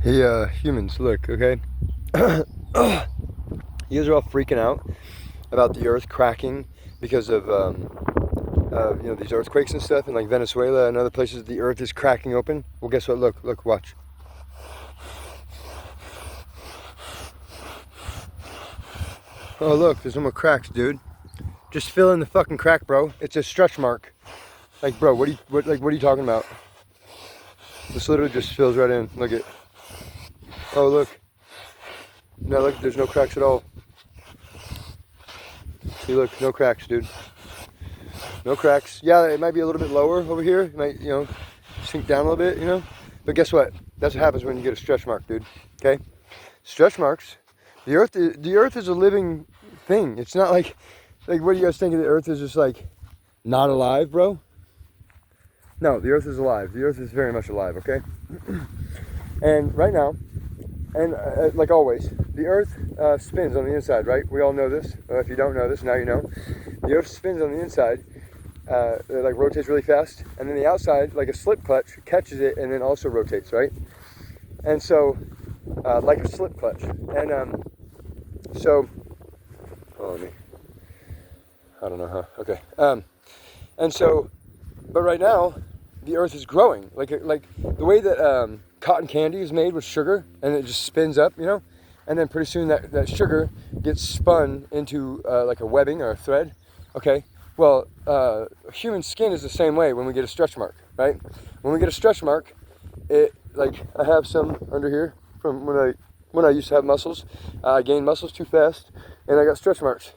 Hey, humans, look, okay? You guys are all freaking out about the earth cracking because of, these earthquakes and stuff in like Venezuela and other places. The earth is cracking open. Well, guess what? Look, watch. Oh, look, there's no more cracks, dude. Just fill in the fucking crack, bro. It's a stretch mark. Like, bro, what are you talking about? This literally just fills right in. Look at. Oh, look. No, look, there's no cracks at all. See, look, no cracks, dude. No cracks. Yeah, it might be a little bit lower over here. It might, sink down a little bit. But guess what? That's what happens when you get a stretch mark, dude. Okay? Stretch marks. The earth is a living thing. It's not like what do you guys think of the earth is just like not alive, bro? No, the earth is alive. The earth is very much alive, okay? And right now, and like always, the earth spins on the inside, right? We all know this. If you don't know this, now you know. The earth spins on the inside, it like rotates really fast, and then the outside, like a slip clutch, catches it and then also rotates, right? And so, like a slip clutch. And so, oh, I don't know, huh? Okay. And so, but right now, the earth is growing. Like the way that cotton candy is made with sugar, and it just spins up, and then pretty soon that sugar gets spun into like a webbing or a thread. Okay. Well, human skin is the same way when we get a stretch mark, right? When we get a stretch mark, it like I have some under here from when I used to have muscles. I gained muscles too fast, and I got stretch marks.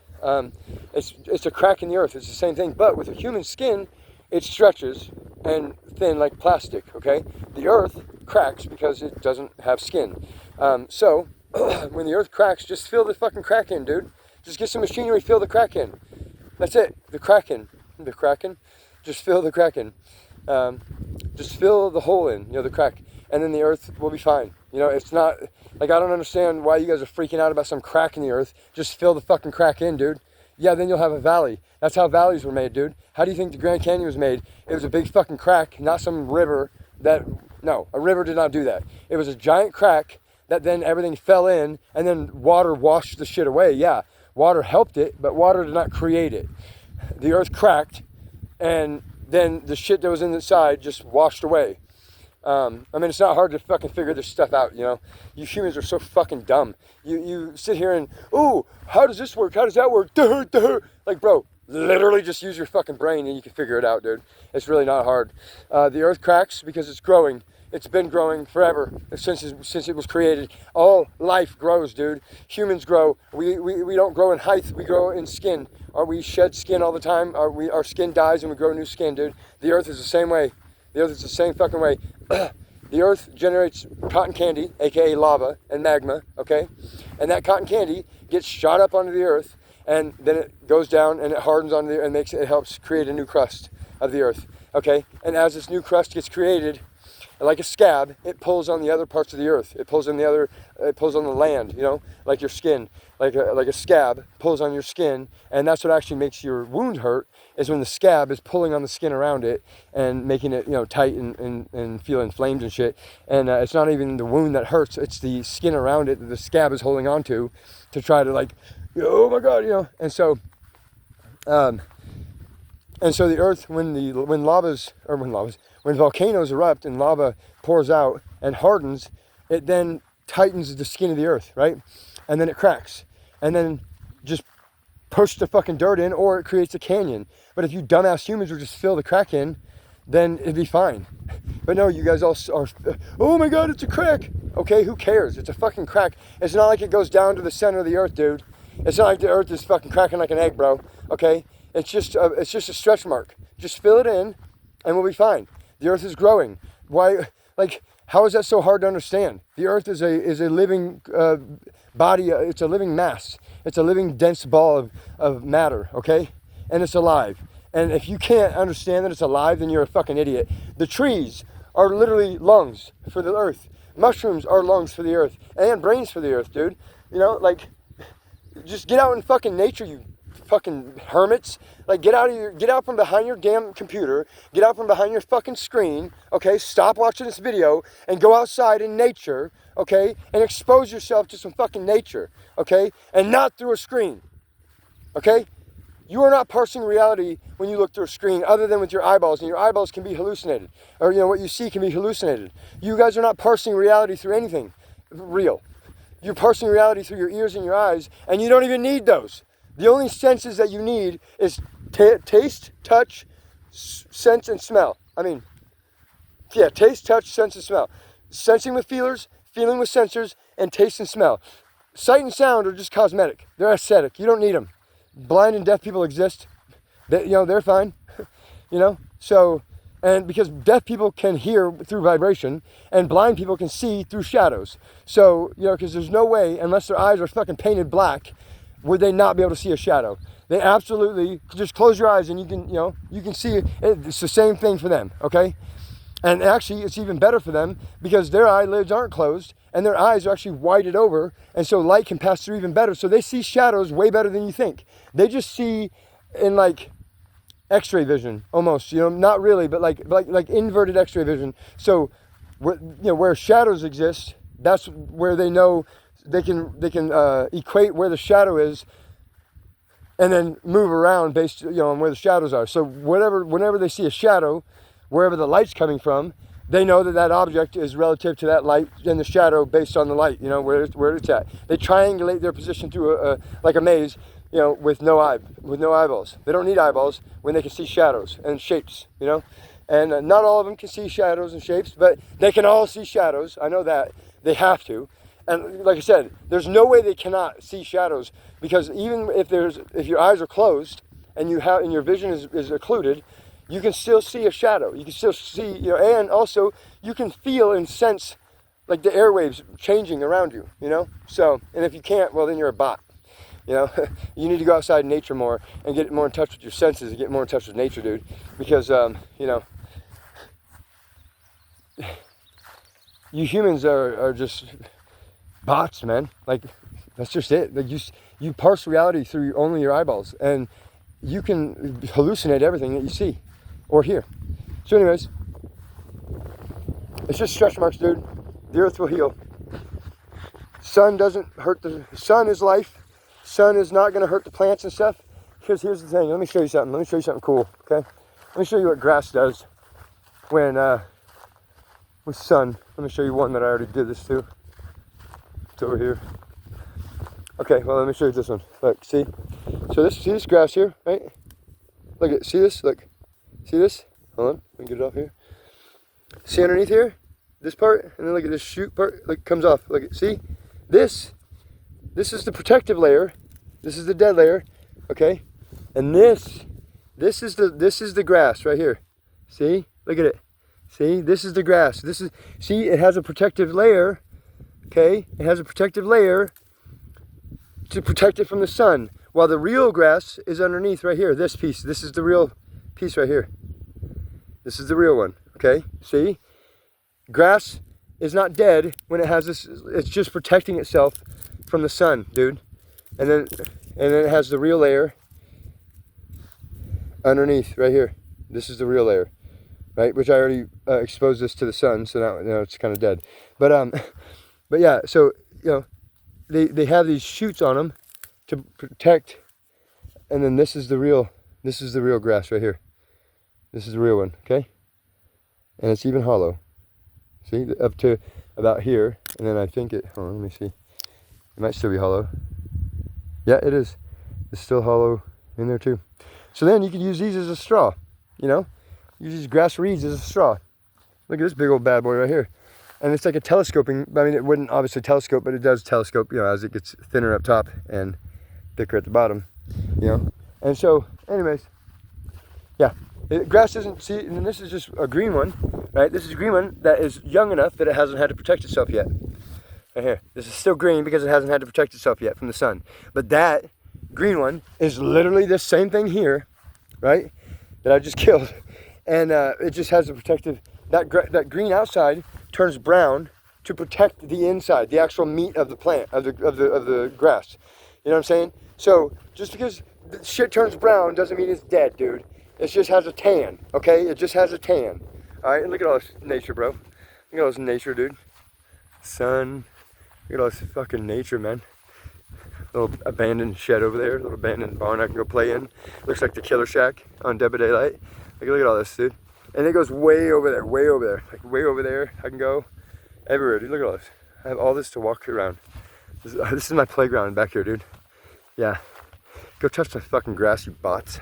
It's a crack in the earth. It's the same thing, but with a human skin, it stretches and thin like plastic. Okay, the earth cracks because it doesn't have skin. So when the earth cracks, just fill the fucking crack in, dude. Just get some machinery, fill the crack in. That's it. The kraken. Just fill the crack in. Just fill the hole in, the crack, and then the earth will be fine. It's not like I don't understand why you guys are freaking out about some crack in the earth. Just fill the fucking crack in, dude. Yeah, then you'll have a valley. That's how valleys were made, dude. How do you think the Grand Canyon was made? It was a big fucking crack, not some river no, a river did not do that. It was a giant crack that then everything fell in, and then water washed the shit away. Yeah, water helped it, but water did not create it. The earth cracked, and then the shit that was inside just washed away. It's not hard to fucking figure this stuff out, You humans are so fucking dumb. You sit here and, ooh, how does this work? How does that work? Duh, duh. Like, bro, literally just use your fucking brain and you can figure it out, dude. It's really not hard. The earth cracks because it's growing. It's been growing forever since it was created. All life grows, dude. Humans grow. We don't grow in height. We grow in skin. We shed skin all the time. Our skin dies and we grow new skin, dude. The earth is the same way. The earth is the same fucking way. The earth generates cotton candy, aka lava and magma, okay? And that cotton candy gets shot up onto the earth, and then it goes down and it hardens onto the earth and it helps create a new crust of the earth, okay? And as this new crust gets created, like a scab, it pulls on the other parts of the earth. It pulls on the land, like your skin, like a scab pulls on your skin, and that's what actually makes your wound hurt, is when the scab is pulling on the skin around it and making it, tight and feel inflamed and shit. And it's not even the wound that hurts, it's the skin around it that the scab is holding on to try to oh my God, And so, the earth, when volcanoes erupt and lava pours out and hardens, it then tightens the skin of the earth, right? And then it cracks. And then just push the fucking dirt in, or it creates a canyon. But if you dumbass humans would just fill the crack in, then it'd be fine. But no, you guys all are, oh my God, it's a crack. Okay, who cares? It's a fucking crack. It's not like it goes down to the center of the earth, dude. It's not like the earth is fucking cracking like an egg, bro. Okay? It's just a stretch mark. Just fill it in, and we'll be fine. The earth is growing. Why? How is that so hard to understand? The earth is a living body. It's a living mass. It's a living dense ball of matter. Okay, and it's alive. And if you can't understand that it's alive, then you're a fucking idiot. The trees are literally lungs for the earth. Mushrooms are lungs for the earth and brains for the earth, dude. Just get out in fucking nature, you fucking hermits. Like, get out from behind your damn computer, get out from behind your fucking screen, okay? Stop watching this video and go outside in nature, okay? And expose yourself to some fucking nature, okay? And not through a screen, okay? You are not parsing reality when you look through a screen other than with your eyeballs, and your eyeballs can be hallucinated. Or, what you see can be hallucinated. You guys are not parsing reality through anything real. You're parsing reality through your ears and your eyes, and you don't even need those. The only senses that you need is taste, touch, sense, and smell. Taste, touch, sense, and smell. Sensing with feelers, feeling with sensors, and taste and smell. Sight and sound are just cosmetic. They're aesthetic. You don't need them. Blind and deaf people exist. They're fine. So, and because deaf people can hear through vibration and blind people can see through shadows. So, because there's no way, unless their eyes are fucking painted black, would they not be able to see a shadow. They absolutely, just close your eyes and you can see it. It's the same thing for them, okay? And actually, it's even better for them because their eyelids aren't closed and their eyes are actually whited over, and so light can pass through even better. So they see shadows way better than you think. They just see in like X-ray vision, almost. Not really, but like inverted X-ray vision. So, where shadows exist, that's where they know they can equate where the shadow is, and then move around based on where the shadows are. So whenever they see a shadow, wherever the light's coming from, they know that object is relative to that light and the shadow based on the light, where it's at. They triangulate their position through a maze, with no eyeballs. They don't need eyeballs when they can see shadows and shapes, And not all of them can see shadows and shapes, but they can all see shadows. I know that. They have to. And like I said, there's no way they cannot see shadows, because even if your eyes are closed and your vision is occluded, you can still see a shadow. You can still see, and also you can feel and sense like the airwaves changing around you, So, and if you can't, well, then you're a bot. You need to go outside in nature more and get more in touch with your senses and get more in touch with nature, dude. Because, you humans are just bots, man. Like, that's just it. Like, you parse reality through only your eyeballs, and you can hallucinate everything that you see or hear. So anyways, it's just stretch marks, dude. The earth will heal. Sun doesn't hurt sun is life. Sun is not going to hurt the plants and stuff. Because here's the thing. Let me show you something. Let me show you something cool, okay? Let me show you what grass does when with sun. Let me show you one that I already did this to. It's over here. Okay, well, let me show you this one. Look, see? So see this grass here, right? Look, see this? Look. See this? Hold on, let me get it off here. See underneath here? This part, and then look at this shoot part, like, comes off. Look at, see? This is the protective layer. This is the dead layer, okay? And this is the grass right here. See? Look at it. See? This is the grass. See, it has a protective layer, okay? It has a protective layer to protect it from the sun, while the real grass is underneath right here. This piece. This is the real piece right here. This is the real one, okay? See? Grass is not dead when it has this. It's just protecting itself from the sun, dude. And then it has the real layer underneath right here. This is the real layer, right? Which I already exposed this to the sun, so now it's kind of dead. But yeah, so they have these shoots on them to protect, and then this is the real grass right here. This is the real one, okay? And it's even hollow. See, up to about here, and then I think hold on, let me see. It might still be hollow. Yeah, it is. It's still hollow in there too. So then you could use these as a straw, Use these grass reeds as a straw. Look at this big old bad boy right here. And it's like a telescoping, it wouldn't obviously telescope, but it does telescope, as it gets thinner up top and thicker at the bottom, And so, anyways, yeah. Grass isn't, see, and this is just a green one, right? This is a green one that is young enough that it hasn't had to protect itself yet. Right here. This is still green because it hasn't had to protect itself yet from the sun. But that green one is literally this same thing here, right? That I just killed. And it just has a protective, that green outside turns brown to protect the inside, the actual meat of the plant, of the grass. You know what I'm saying? So just because shit turns brown doesn't mean it's dead, dude. It just has a tan, okay? It just has a tan. All right, and look at all this nature, bro. Look at all this nature, dude. Sun. Look at all this fucking nature, man. Little abandoned shed over there, little abandoned barn I can go play in. Looks like the Killer Shack on Dead by Daylight. Look at all this, dude. And it goes way over there, way over there. Like way over there, I can go everywhere, dude. Look at all this. I have all this to walk around. This is my playground back here, dude. Yeah. Go touch the fucking grass, you bots.